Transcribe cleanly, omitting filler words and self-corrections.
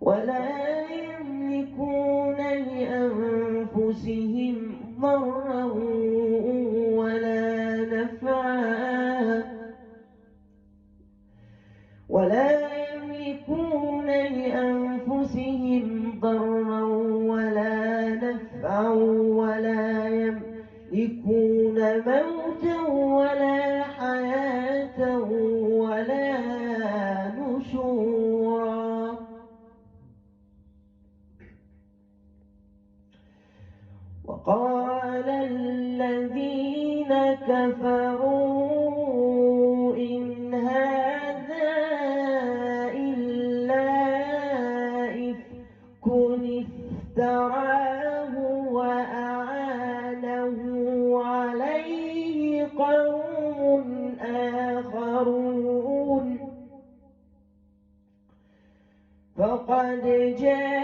ولا يملكون لأنفسهم ضرا ولا نفعا ولا يملكون موتا ولا حياة ولا نشورا. وقال الذين كفروا إن هذا إلا إفك افتراه وأعانه عليه قوم آخرون فقد جاءوا